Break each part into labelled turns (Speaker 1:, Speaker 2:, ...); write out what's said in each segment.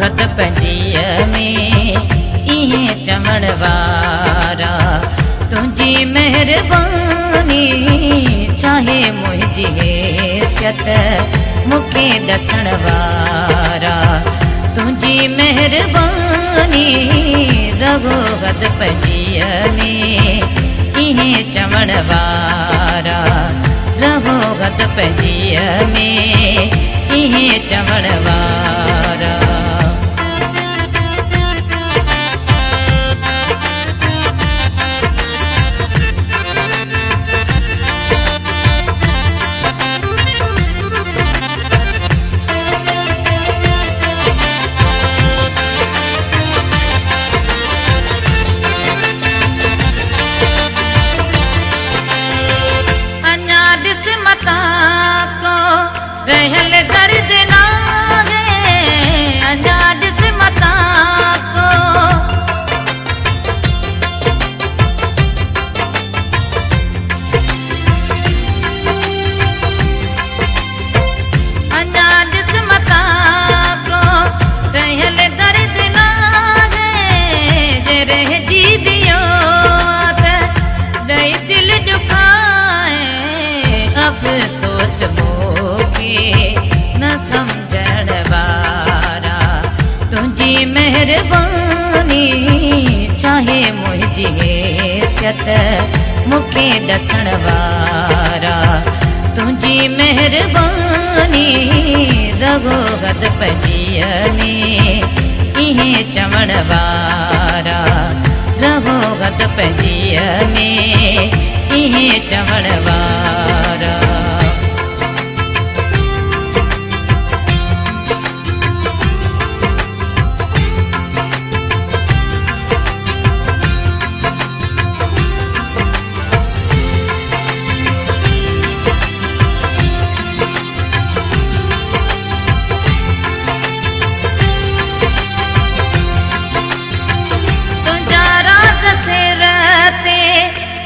Speaker 1: घट पंजीअ में इहे चवण वारा तुंहिंजी महिरबानी चाहे मुंहिंजी हैसियत मूंखे ॾसण वारा तुंहिंजी महिरबानी रगो घट पंजीअ में इहे चवण वारा रगो घट पंजीअ में इहे चवण वारा रहल दर्द ना है अजा जिस मता को अजा जिस मता को रहल दर्द ना है जे रह जी दियो दई दिल दुखाए अफसोस न समझण वारा तुंहिंजी महिरबानी चाहे मुंहिंजी हैसियत मूंखे ॾसण वारा तुंहिंजी महिरबानी रगो घट पंजीअ में इहे चवण वारा रगो घट पंजीअ में इहे चवण वारा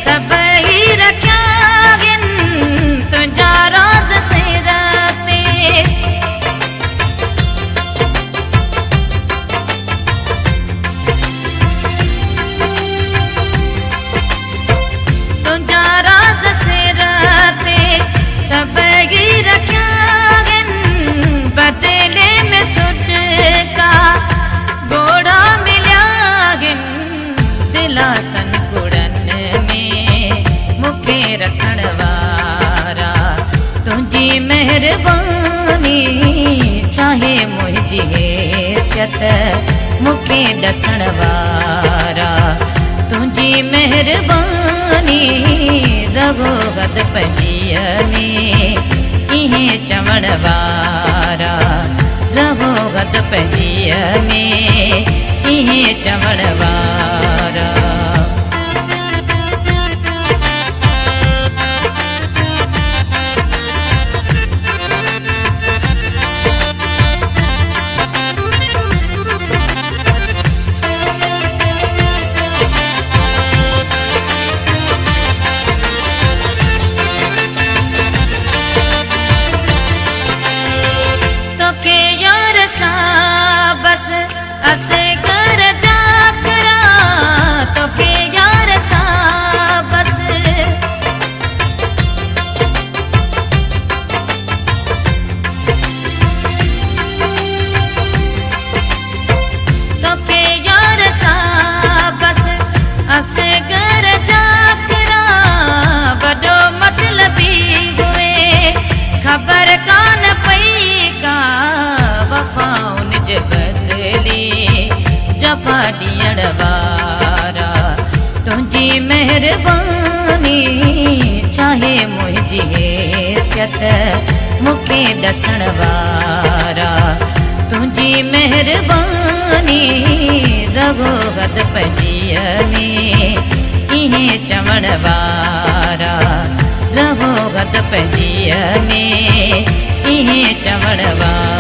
Speaker 1: सबई रखिया तुंहिंजा राज सिर ते तुंहिंजा राज सिर ते सबई रखिया बदले में सुट का घोड़ा मिलिया दिलासन गुड़न मूंखे रखण वारा तुंहिंजी महिरबानी चाहे मुंहिंजी हैसियत मूंखे ॾसण वारा तुंहिंजी महिरबानी रगो घट पंजीअ में इहे चवण वारा रगो घट पंजीअ में इहे चवण वारा बस असे कर जा करा तोखे यार सा बस तोखे यार सा बस असे कर जा करा बड़ो मतलबी हुए खबर कान पई का वफाउन जे बदले जफ़ा ॾियण वारा तुंहिंजी महिरबानी चाहे मुंहिंजी हैसियत मूंखे ॾसण वारा तुंहिंजी महिरबानी रगो घट पंजीअ में इहे चवण वारा रगो घट पंजीअ में इहे चवण वारा